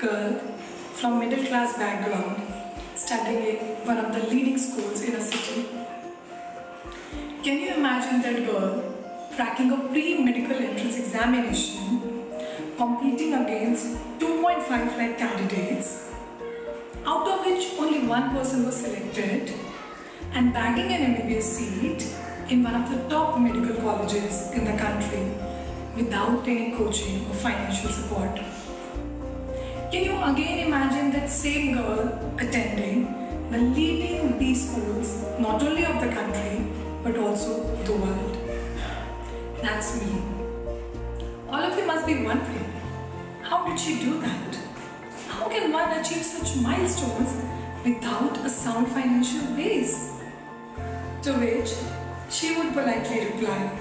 girl from middle class background studying in one of the leading schools in a city. Can you imagine that girl cracking a pre-medical entrance examination, competing against 2.5 lakh candidates, out of which only one person was selected, and bagging an MBBS seat in one of the top medical colleges in the country without any coaching or financial support? Can you again imagine that same girl attending the leading B schools, not only of the country but also of the world? That's me. All of you must be wondering, how did she do that? How can one achieve such milestones without a sound financial base? To which she would politely reply,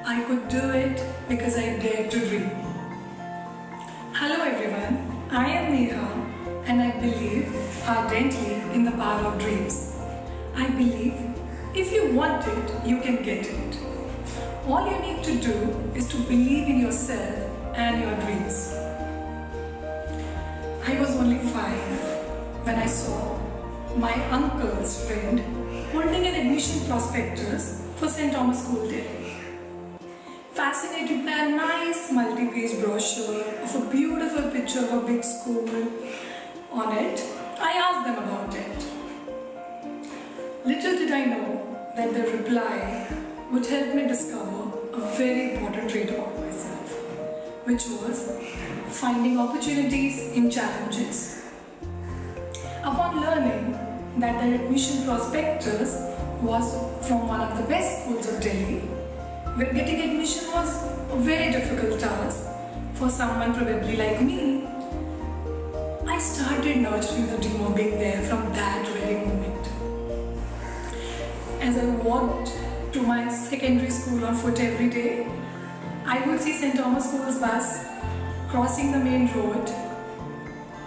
I could do it because I dared to dream. Hello everyone, I am Neha and I believe ardently in the power of dreams. I believe if you want it, you can get it. All you need to do is to believe in yourself and your dreams. I was only 5 when I saw my uncle's friend holding an admission prospectus for St. Thomas School Delhi. Fascinated by a nice multi-page brochure of a beautiful picture of a big school on it, I asked them about it. Little did I know that the reply would help me discover a very important trait about myself, which was finding opportunities in challenges. Upon learning that the admission prospectus was from one of the best schools of Delhi, where getting admission was a very difficult task for someone probably like me, I started nurturing the dream of being there from that very moment. As I walked to my secondary school on foot every day, I would see St. Thomas School's bus crossing the main road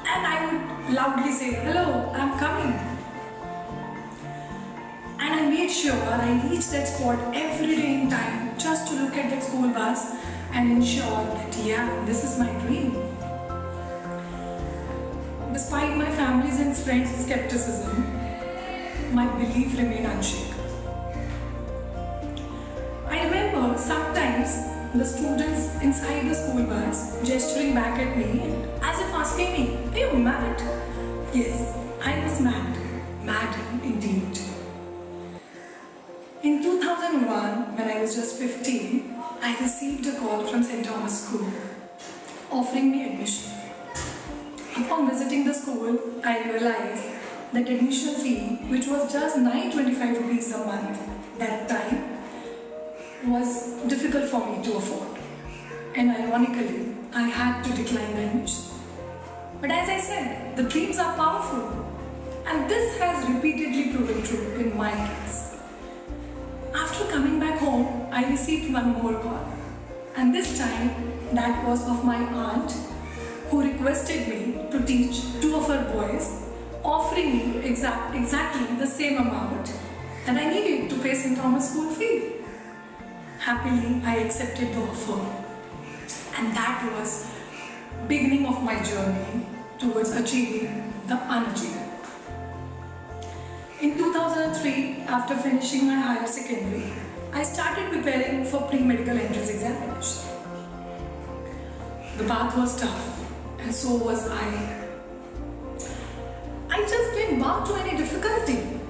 and I would loudly say, hello, I'm coming. And I made sure I reached that spot every day in time just to look at that school bus and ensure that yeah, this is my dream. Despite my family's and friends' skepticism, my belief remained unshaken. I remember sometimes the students inside the school bus gesturing back at me as if asking me, are you mad? Yes, I was mad. Mad indeed. In 2001, when I was just 15, I received a call from St. Thomas School offering me admission. Upon visiting the school, I realized that admission fee, which was just 925 rupees a month that time, was difficult for me to afford. And ironically, I had to decline the admission. But as I said, the dreams are powerful. And this has repeatedly proven true in my case. After coming back home, I received one more call. And this time, that was of my aunt who requested me to teach 2 of her boys, offering me exactly the same amount that I needed to pay St. Thomas school fee. Happily, I accepted the offer. And that was beginning of my journey towards achieving the unachievable. In 2003, after finishing my higher secondary, I started preparing for pre-medical entrance examination. The path was tough, and so was I. I just didn't bow to any difficulty.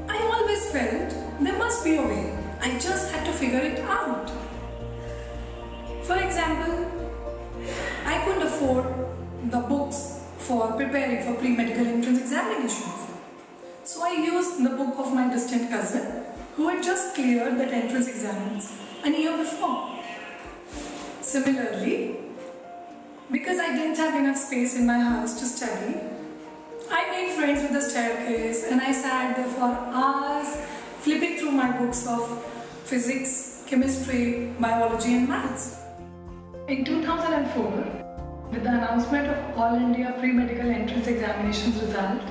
I always felt there must be a way. I just had to figure it out. For example, I couldn't afford the books for preparing for pre-medical entrance examinations. So I used the book of my distant cousin who had just cleared that entrance exams a year before. Similarly, because I didn't have enough space in my house to study, I made friends with the staircase and I sat there for hours flipping through my books of physics, chemistry, biology and maths. In 2004, with the announcement of All India Pre-Medical Entrance Examinations result,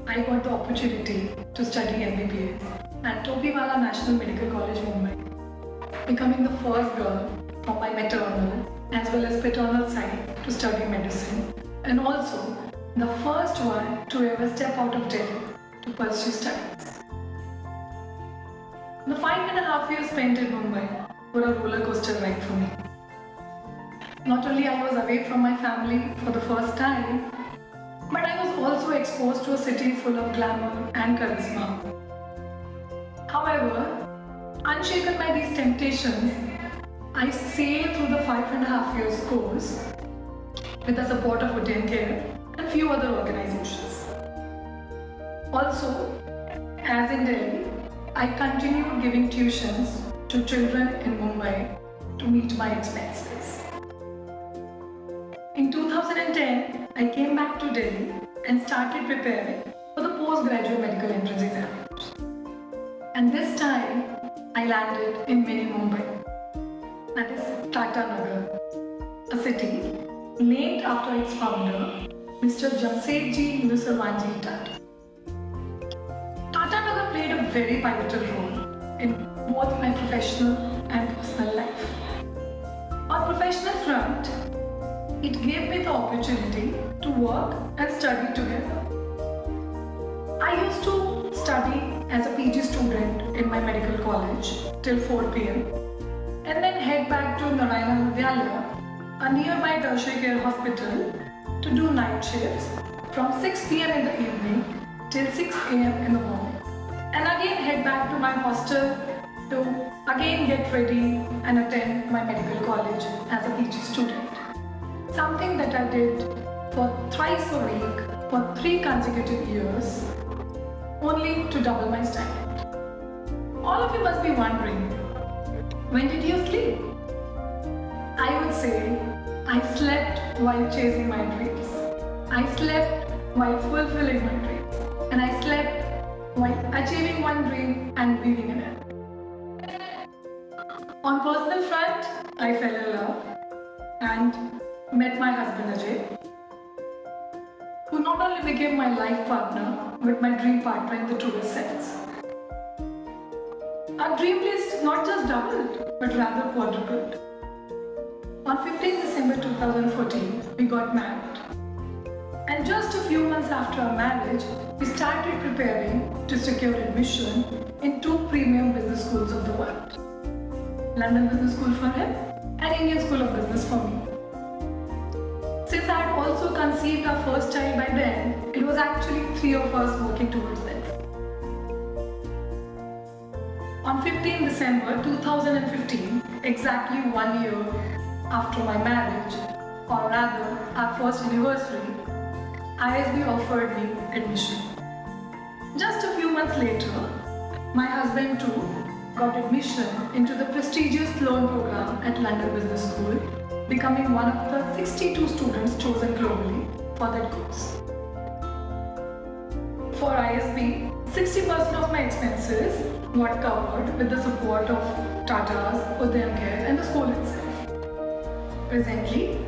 I got the opportunity to study MBBS at Topiwala National Medical College, Mumbai, becoming the first girl from my maternal as well as paternal side to study medicine and also the first one to ever step out of Delhi to pursue studies. The 5.5 years spent in Mumbai were a roller coaster ride for me. Not only I was away from my family for the first time, but I was also exposed to a city full of glamour and charisma. However, unshaken by these temptations, I sailed through the 5.5 years course with the support of Udayan Care and few other organizations. Also, as in Delhi, I continued giving tuitions to children in Mumbai to meet my expenses. In 2010, I came back to Delhi and started preparing for the postgraduate medical entrance examination. And this time, I landed in mini Mumbai, that is Tata Nagar, a city named after its founder, Mr. Jamshedpur Tata. Tata Nagar played a very pivotal role in both my professional and personal life. On professional front, it gave me the opportunity to work and study together. I used to study as a PG student in my medical college till 4 p.m. and then head back to Narayana Vidyalaya, a nearby tertiary care hospital, to do night shifts from 6 p.m. in the evening till 6 a.m. in the morning. And again head back to my hostel to again get ready and attend my medical college as a PG student. Something that I did for thrice a week for 3 consecutive years, only to double my stipend. All of you must be wondering, when did you sleep? I would say, I slept while chasing my dreams. I slept while fulfilling my dreams. And I slept while achieving one dream and weaving in it. On personal front, I fell in love and met my husband Ajay, who not only became my life partner, but my dream partner in the truest sense. Our dream list not just doubled, but rather quadrupled. On 15 December 2014, we got married. And just a few months after our marriage, we started preparing to secure admission in 2 premium business schools of the world. London Business School for him and Indian School of Business for me. Since I had also conceived our first child by then, it was actually 3 of us working towards that. On 15 December 2015, exactly 1 year after my marriage, or rather our first anniversary, ISB offered me admission. Just a few months later, my husband too got admission into the prestigious loan program at London Business School, becoming one of the 62 students chosen globally for that course. For ISB, 60% of my expenses got covered with the support of Tata's, Udayan Care and the school itself. Presently,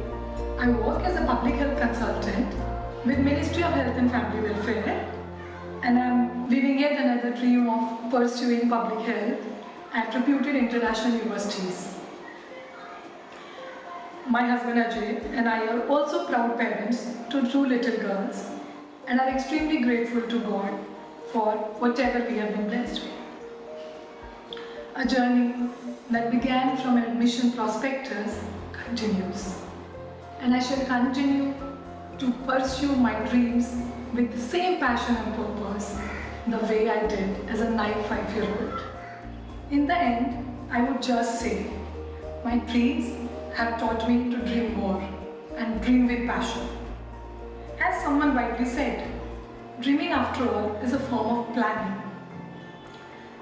I work as a public health consultant with Ministry of Health and Family Welfare, and I'm living yet another dream of pursuing public health at reputed international universities. My husband Ajay and I are also proud parents to 2 little girls and are extremely grateful to God for whatever we have been blessed with. A journey that began from an admission prospectus continues, and I shall continue to pursue my dreams with the same passion and purpose the way I did as a naive 5-year-old. In the end, I would just say, my dreams have taught me to dream more and dream with passion. As someone rightly said, dreaming after all is a form of planning.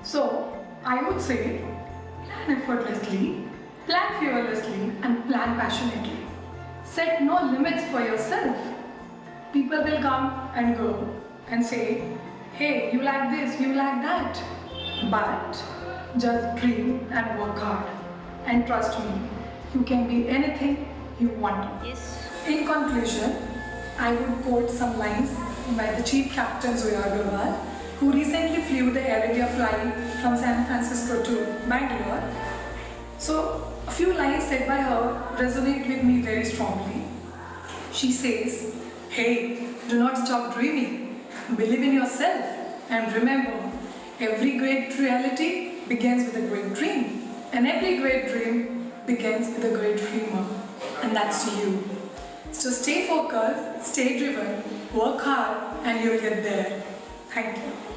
So, I would say, plan effortlessly, plan fearlessly and plan passionately. Set no limits for yourself. People will come and go and say, hey, you like this, you like that. But just dream and work hard. And trust me, you can be anything you want. Yes. In conclusion, I would quote some lines by the Chief Captain Zoya Agarwal, who recently flew the Air India flight from San Francisco to Bangalore. So, a few lines said by her resonate with me very strongly. She says, Hey, do not stop dreaming. Believe in yourself. And remember, every great reality begins with a great dream. And every great dream begins with a great dreamer. And that's you. So stay focused, stay driven, work hard, and you'll get there. Thank you.